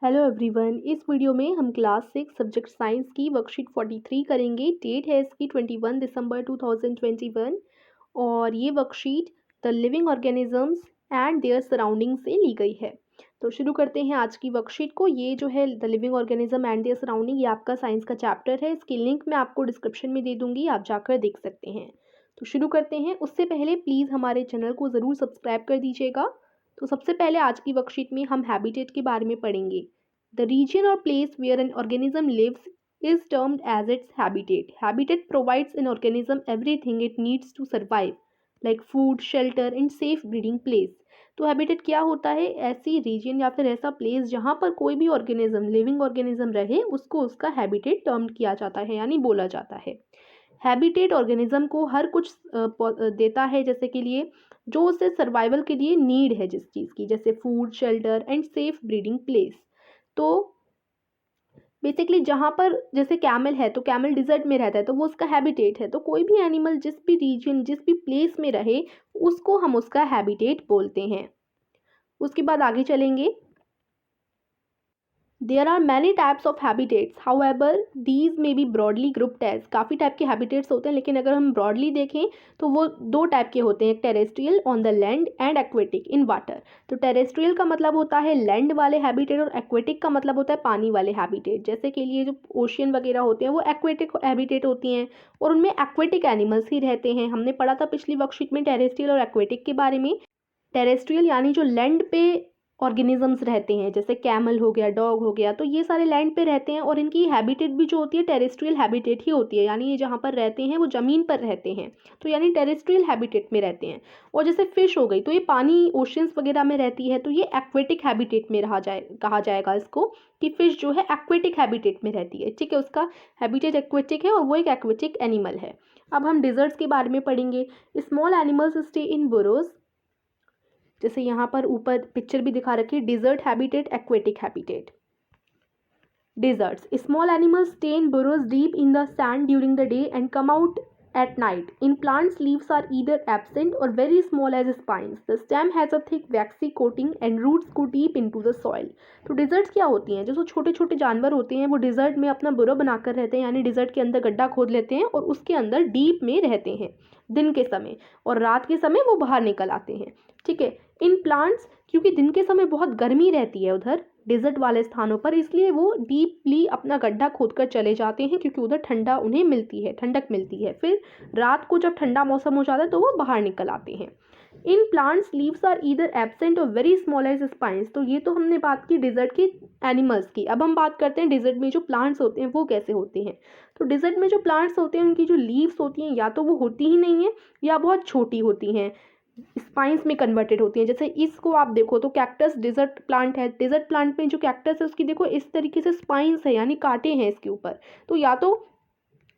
Hello everyone. इस video में हम क्लास 6 सब्जेक्ट साइंस की वर्कशीट 43 करेंगे। डेट है इसकी 21 दिसंबर 2021 और ये worksheet the living organisms and their surrounding से ली गई है। तो शुरू करते हैं आज की वर्कशीट को। ये जो है the living organism and their surrounding, ये आपका साइंस का चैप्टर है। इसकी लिंक मैं आपको डिस्क्रिप्शन में दे दूंगी, आप जाकर देख सकते हैं। तो शुरू करते हैं। उससे पहले प्लीज़ हमारे चैनल को ज़रूर सब्सक्राइब कर दीजिएगा। तो सबसे पहले आज की वर्कशीट में हम हैबिटेट के बारे में पढ़ेंगे। The region or place where an organism lives is termed as its habitat. Habitat provides an organism everything it needs to survive, like food, shelter and safe breeding place. तो habitat क्या होता है? ऐसी reason या फिर ऐसा place जहाँ पर कोई भी ऑर्गेनिज्म, लिविंग ऑर्गेनिज्म रहे, उसको उसका हैबिटेट टर्म किया जाता है यानी बोला जाता है। हैबिटेट ऑर्गेनिज्म को हर कुछ देता है, जैसे के लिए जो उसे सर्वाइवल के लिए नीड है जिस चीज़ की, जैसे food, shelter and safe breeding place. तो बेसिकली जहाँ पर जैसे कैमल है तो कैमल डिजर्ट में रहता है तो वो उसका हैबिटेट है। तो कोई भी एनिमल जिस भी रीजन, जिस भी प्लेस में रहे, उसको हम उसका हैबिटेट बोलते हैं। उसके बाद आगे चलेंगे। There are many types of habitats, however these may be broadly grouped as. काफ़ी टाइप के हैबिटेट्स होते हैं, लेकिन अगर हम ब्रॉडली देखें तो वो दो टाइप के होते हैं, terrestrial on the land and aquatic in water. तो टेरेस्ट्रियल का मतलब होता है लैंड वाले हैबिटेट और एक्वेटिक का मतलब होता है पानी वाले हैबिटेट। जैसे कि लिए जो ओशियन वगैरह होते हैं वो एक्वेटिक हैबिटेट होती हैं और उनमें एक्वेटिक एनिमल्स ही रहते हैं। हमने पढ़ा था पिछली वर्कशीट में टेरेस्ट्रियल और एक्वेटिक के बारे में। टेरेस्ट्रियल यानी जो लैंड पे ऑर्गेनिजम्स रहते हैं, जैसे कैमल हो गया, डॉग हो गया, तो ये सारे लैंड पे रहते हैं और इनकी हैबिटेट भी जो होती है टेरेस्ट्रियल हैबिटेट ही होती है, यानी ये जहाँ पर रहते हैं वो ज़मीन पर रहते हैं, तो यानी टेरेस्ट्रियल हैबिटेट में रहते हैं। और जैसे फिश हो गई तो ये पानी ओशंस वगैरह में रहती है, तो ये एक्वेटिक हैबिटेट में कहा जाएगा इसको, कि फिश जो है एक्वेटिक हैबिटेट में रहती है। ठीक है, उसका हैबिटेट एक्वेटिक है और वो एक एक्वेटिक एनिमल है। अब हम डिजर्ट्स के बारे में पढ़ेंगे। Small animals stay in burrows, जैसे यहाँ पर ऊपर पिक्चर भी दिखा रखी है, desert habitat, aquatic habitat. Deserts, small animals stay in burrows deep in the sand during the day and come out at night. In plants, leaves are either absent or very small as spines. The stem has a thick waxy coating and roots go deep into the soil. तो desserts क्या होती हैं? जो छोटे छोटे जानवर होते हैं वो डिजर्ट में अपना बुरो बनाकर रहते हैं, यानी डिजर्ट के अंदर गड्ढा खोद लेते हैं और उसके अंदर डीप में रहते हैं दिन के समय, और रात के समय वो बाहर निकल आते हैं। ठीक है। इन प्लांट्स, क्योंकि दिन के समय बहुत गर्मी रहती है उधर डिजर्ट वाले स्थानों पर, इसलिए वो डीपली अपना गड्ढा खोदकर चले जाते हैं, क्योंकि उधर ठंडा उन्हें मिलती है, ठंडक मिलती है। फिर रात को जब ठंडा मौसम हो जाता है तो वो बाहर निकल आते हैं। In plants leaves are either absent और वेरी स्मॉल एज स्पाइंस। तो ये तो हमने बात की डिजर्ट के एनिमल्स की। अब हम बात करते हैं डिजर्ट में जो प्लांट्स होते हैं वो कैसे होते हैं। तो डिजर्ट में जो प्लांट्स होते हैं उनकी जो लीव्स होती हैं या तो वो होती ही नहीं है या बहुत छोटी होती हैं, स्पाइंस में कन्वर्टेड होती हैं। जैसे इसको आप देखो तो कैक्टस डिजर्ट प्लांट है। डिजर्ट प्लांट में जो कैक्टस है उसकी देखो इस तरीके से स्पाइंस है, यानी कांटे हैं इसके ऊपर। तो या तो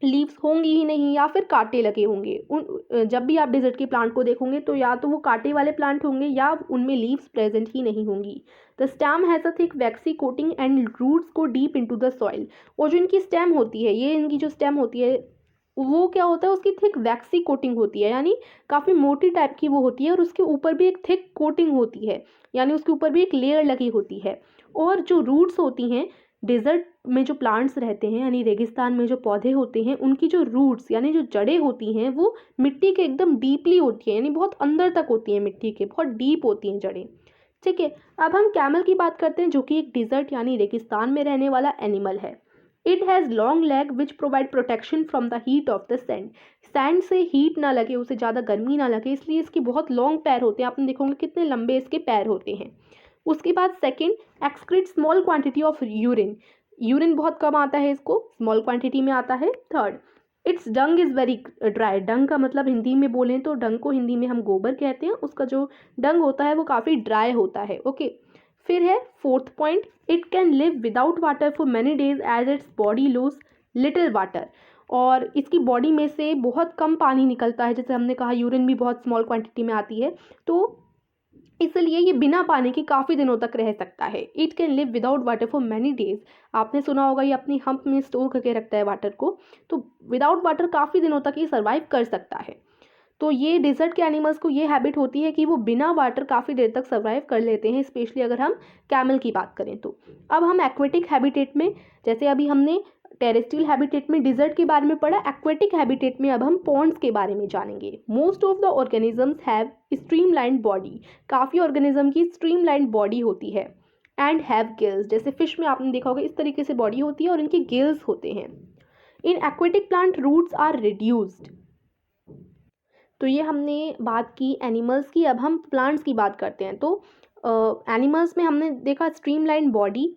लीव्स होंगी ही नहीं या फिर कांटे लगे होंगे। जब भी आप डिजर्ट के प्लांट को देखोगे तो या तो वो कांटे वाले प्लांट होंगे या उनमें लीव्स प्रेजेंट ही नहीं होंगी। The stem has a thick waxy coating and roots को डीप इनटू द सॉइल। और जो इनकी स्टेम होती है, ये इनकी जो स्टेम होती है वो क्या होता है, उसकी थिक वैक्सी कोटिंग होती है, यानी काफ़ी मोटी टाइप की वो होती है और उसके ऊपर भी एक थिक कोटिंग होती है, यानी उसके ऊपर भी एक लेयर लगी होती है। और जो रूट्स होती हैं डेजर्ट में, जो प्लांट्स रहते हैं यानी रेगिस्तान में जो पौधे होते हैं, उनकी जो रूट्स यानी जो जड़ें होती हैं वो मिट्टी के एकदम डीपली होती हैं, यानी बहुत अंदर तक होती हैं, मिट्टी के बहुत डीप होती हैं जड़ें। ठीक है। अब हम कैमल की बात करते हैं, जो कि एक डिजर्ट यानी रेगिस्तान में रहने वाला एनिमल है। It has long leg which provide protection from the heat of the sand. Sand से हीट ना लगे, उसे ज़्यादा गर्मी ना लगे, इसलिए इसकी बहुत लॉन्ग पैर होते हैं। आपने देखोगे कितने लंबे इसके पैर होते हैं। उसके बाद second, excrete small quantity of urine. Urine बहुत कम आता है इसको, स्मॉल क्वांटिटी में आता है। Third, it's dung is very dry. Dung का मतलब हिंदी में बोलें तो डंग को हिंदी में हम गोबर कहते हैं, उसका जो डंग होता है वो काफ़ी ड्राई होता है। ओके। फिर है fourth point, it can live without water for many days as its body lose little water. और इसकी बॉडी में से बहुत कम पानी निकलता है, जैसे हमने कहा यूरिन भी बहुत स्मॉल क्वांटिटी में आती है, तो इसलिए ये बिना पानी के काफ़ी दिनों तक रह सकता है। It can live without water for many days. आपने सुना होगा ये अपनी हम्प में स्टोर करके रखता है वाटर को, तो विदाउट वाटर काफ़ी दिनों तक ये सर्वाइव कर सकता है। तो ये डिजर्ट के एनिमल्स को ये हैबिट होती है कि वो बिना वाटर काफ़ी देर तक सर्वाइव कर लेते हैं, स्पेशली अगर हम कैमल की बात करें तो। अब हम एक्वेटिक हैबिटेट में, जैसे अभी हमने टेरेस्ट्रियल हैबिटेट में डिजर्ट के बारे में पढ़ा, एक्वेटिक हैबिटेट में अब हम पॉन्ड्स के बारे में जानेंगे। Most of the organisms have streamlined body, काफ़ी ऑर्गेनिज्म की स्ट्रीमलाइंड बॉडी होती है। एंड हैव गिल्स, जैसे फिश में आपने देखा होगा इस तरीके से बॉडी होती है और इनके गिल्स होते हैं। In aquatic plant roots are reduced. तो ये हमने बात की एनिमल्स की, अब हम प्लांट्स की बात करते हैं। तो एनिमल्स में हमने देखा स्ट्रीमलाइन बॉडी,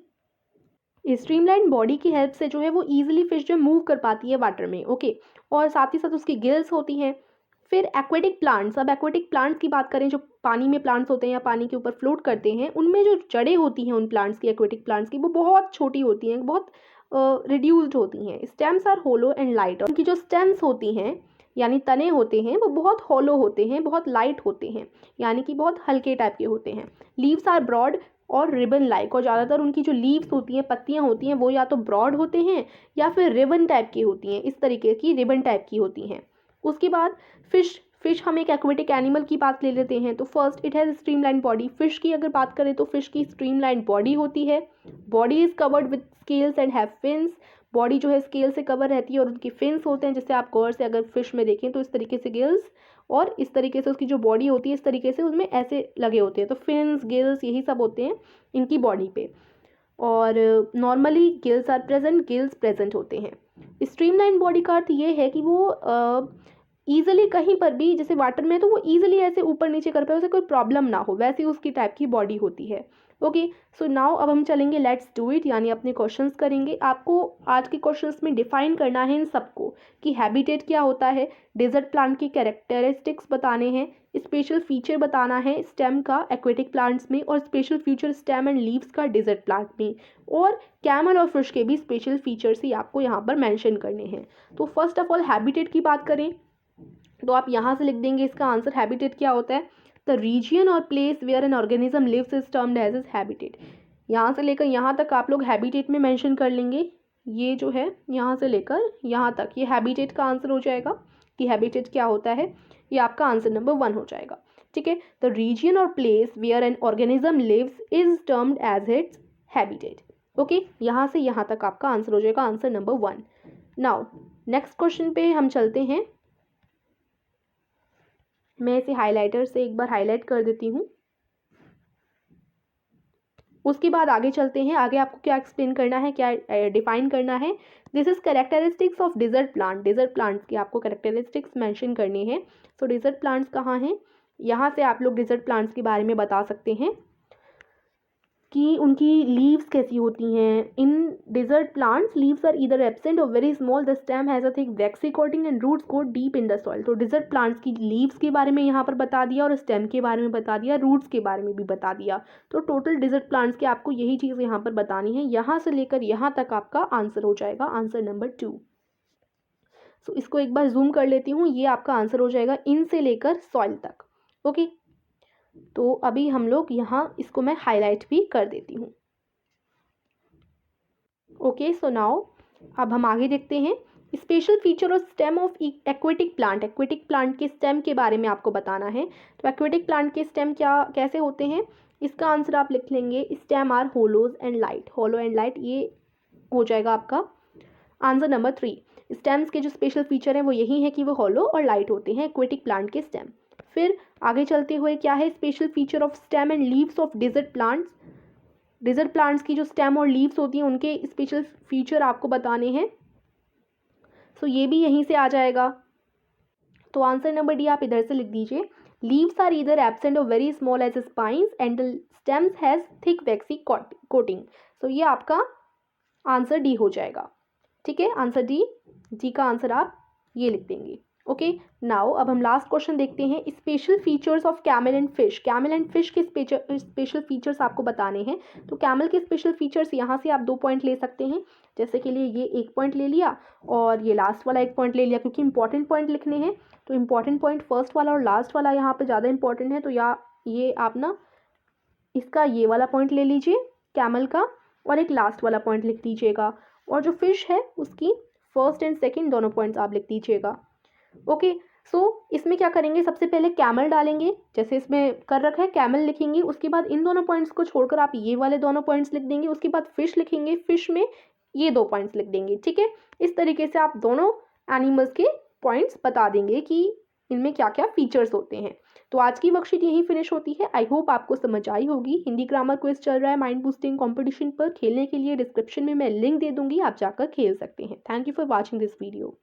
स्ट्रीमलाइन बॉडी की हेल्प से जो है वो ईजिली फिश जो मूव कर पाती है वाटर में, ओके, और साथ ही साथ उसकी गिल्स होती हैं। फिर एक्वेटिक प्लांट्स, अब एक्वेटिक प्लांट्स की बात करें, जो पानी में प्लांट्स होते हैं या पानी के ऊपर फ्लोट करते हैं, उनमें जो जड़ें होती हैं उन प्लांट्स की, एक्वेटिक प्लांट्स की, वो बहुत छोटी होती हैं, बहुत रिड्यूस्ड होती हैं। Stems are hollow and light, उनकी जो स्टेम्स होती हैं यानी तने होते हैं वो बहुत हॉलो होते हैं, बहुत लाइट होते हैं, यानी कि बहुत हल्के टाइप के होते हैं। लीव्स आर ब्रॉड और रिबन लाइक, और ज़्यादातर उनकी जो लीव्स होती हैं, पत्तियां होती हैं, वो या तो ब्रॉड होते हैं या फिर रिबन टाइप की होती हैं, इस तरीके की रिबन टाइप की होती हैं। उसके बाद फिश हम एक एक्वेटिक एनिमल की बात ले लेते हैं। तो first it has streamline body. Fish की अगर बात करें तो फिश की स्ट्रीमलाइन बॉडी होती है। Body is covered with scales and have fins, body जो है स्केल से कवर रहती है और उनकी फिन्स होते हैं, जिससे आप गौर से अगर फिश में देखें तो इस तरीके से गिल्स और इस तरीके से उसकी जो बॉडी होती है इस तरीके से उसमें ऐसे लगे होते हैं। तो फिन्स, गिल्स, यही सब होते हैं इनकी बॉडी पे। और normally gills are present, gills present होते हैं। स्ट्रीमलाइन बॉडी का अर्थ ये है कि वो ईजिली कहीं पर भी, जैसे वाटर में तो वो ईजिली ऐसे ऊपर नीचे कर पाए, उसे कोई प्रॉब्लम ना हो, वैसी उसकी टाइप की बॉडी होती है। ओके, सो नाउ अब हम चलेंगे लेट्स डू इट, यानी अपने क्वेश्चंस करेंगे। आपको आज के क्वेश्चंस में डिफाइन करना है इन सबको कि हैबिटेट क्या होता है, डेजर्ट प्लांट की कैरेक्टरिस्टिक्स बताने हैं, स्पेशल फीचर बताना है स्टेम का एक्वेटिक प्लांट्स में और special feature stem and leaves का डेजर्ट प्लांट में, और कैमल और फिश के भी स्पेशल फीचर्स ही आपको यहाँ पर मेंशन करने हैं। तो फर्स्ट ऑफ ऑल हैबिटेट की बात करें तो आप यहाँ से लिख देंगे इसका आंसर। हैबिटेट क्या होता है? द रीजियन और place where an organism lives is termed as is habitat. यहाँ से लेकर यहाँ तक आप लोग हैबिटेट में मेंशन कर लेंगे। ये जो है यहाँ से लेकर यहाँ तक ये हैबिटेट का आंसर हो जाएगा कि हैबिटेट क्या होता है, ये आपका आंसर नंबर 1 हो जाएगा। ठीक है, द रीजियन और place where an organism lives is termed as its habitat. Okay, यहाँ से यहाँ तक आपका आंसर हो जाएगा, answer number 1। Now next question पे हम चलते हैं। मैं इसे हाइलाइटर से एक बार हाईलाइट कर देती हूँ, उसके बाद आगे चलते हैं। आगे आपको क्या एक्सप्लेन करना है, क्या डिफाइन करना है। This is characteristics of desert plant. Desert plants की आपको कैरेक्टरिस्टिक्स मेंशन करनी है। सो डेजर्ट प्लांट्स कहाँ हैं, यहाँ से आप लोग डेजर्ट प्लांट्स के बारे में बता सकते हैं कि उनकी लीव्स कैसी होती हैं। In desert plants leaves are either absent और very small, the stem has a thick waxy coating and roots go deep in the soil. तो डेजर्ट प्लांट्स की लीव्स के बारे में यहाँ पर बता दिया और स्टेम के बारे में बता दिया, रूट्स के बारे में भी बता दिया। तो टोटल डेजर्ट प्लांट्स की आपको यही चीज़ यहाँ पर बतानी है। यहाँ से लेकर यहाँ तक आपका आंसर हो जाएगा, आंसर नंबर 2। सो इसको एक बार जूम कर लेती हूँ, ये आपका आंसर हो जाएगा इन से लेकर सॉइल तक। ओके, तो अभी हम लोग यहाँ इसको मैं हाईलाइट भी कर देती हूँ। ओके, सो नाउ अब हम आगे देखते हैं। स्पेशल फीचर और stem of aquatic plant. Aquatic plant के स्टेम के बारे में आपको बताना है। तो एक्वेटिक प्लांट के स्टेम क्या कैसे होते हैं, इसका आंसर आप लिख लेंगे stem are hollows and light. Hollow and light, ये हो जाएगा आपका आंसर नंबर 3। स्टेम्स के जो स्पेशल फीचर हैं वो यही है कि वो होलो और लाइट होते हैं एक्वेटिक प्लांट के स्टेम। फिर आगे चलते हुए क्या है, special feature of stem and leaves of desert plants. Desert plants की जो स्टेम और लीव्स होती हैं उनके स्पेशल फीचर आपको बताने हैं। सो ये भी यहीं से आ जाएगा। तो आंसर नंबर डी आप इधर से लिख दीजिए। लीव्स आर ईदर एब्सेंट और very small as spines and the stems has thick waxy coating. So ये आपका आंसर डी हो जाएगा। ठीक है, आंसर डी का आंसर आप ये लिख देंगे। ओके, नाउ अब हम लास्ट क्वेश्चन देखते हैं। Special features of camel and fish. Camel and fish के स्पेशल फीचर्स आपको बताने हैं। तो कैमल के स्पेशल फीचर्स यहाँ से आप 2 पॉइंट ले सकते हैं। जैसे कि लिए ये 1 पॉइंट ले लिया और ये लास्ट वाला 1 पॉइंट ले लिया, क्योंकि इंपॉर्टेंट पॉइंट लिखने हैं। तो इंपॉर्टेंट पॉइंट फर्स्ट वाला और लास्ट वाला यहाँ पर ज़्यादा इंपॉर्टेंट है। तो ये आप ना इसका ये वाला पॉइंट ले लीजिए कैमल का और एक लास्ट वाला पॉइंट लिख दीजिएगा, और जो फिश है उसकी फर्स्ट एंड सेकेंड दोनों पॉइंट्स आप लिख दीजिएगा। ओके, इसमें क्या करेंगे, सबसे पहले कैमल डालेंगे, जैसे इसमें कर रखा है कैमल लिखेंगे, उसके बाद इन दोनों पॉइंट्स को छोड़कर आप ये वाले दोनों पॉइंट्स लिख देंगे, उसके बाद फिश लिखेंगे, फिश में ये 2 पॉइंट्स लिख देंगे, ठीक है। इस तरीके से आप दोनों एनिमल्स के पॉइंट्स बता देंगे कि इनमें क्या क्या फीचर्स होते हैं। तो आज की वर्कशीट यहीं फिनिश होती है। आई होप आपको समझ आई होगी। हिंदी ग्रामर क्विज चल रहा है माइंड बूस्टिंग कंपटीशन पर। खेलने के लिए डिस्क्रिप्शन में मैं लिंक दे दूंगी, आप जाकर खेल सकते हैं। Thank you for watching this video.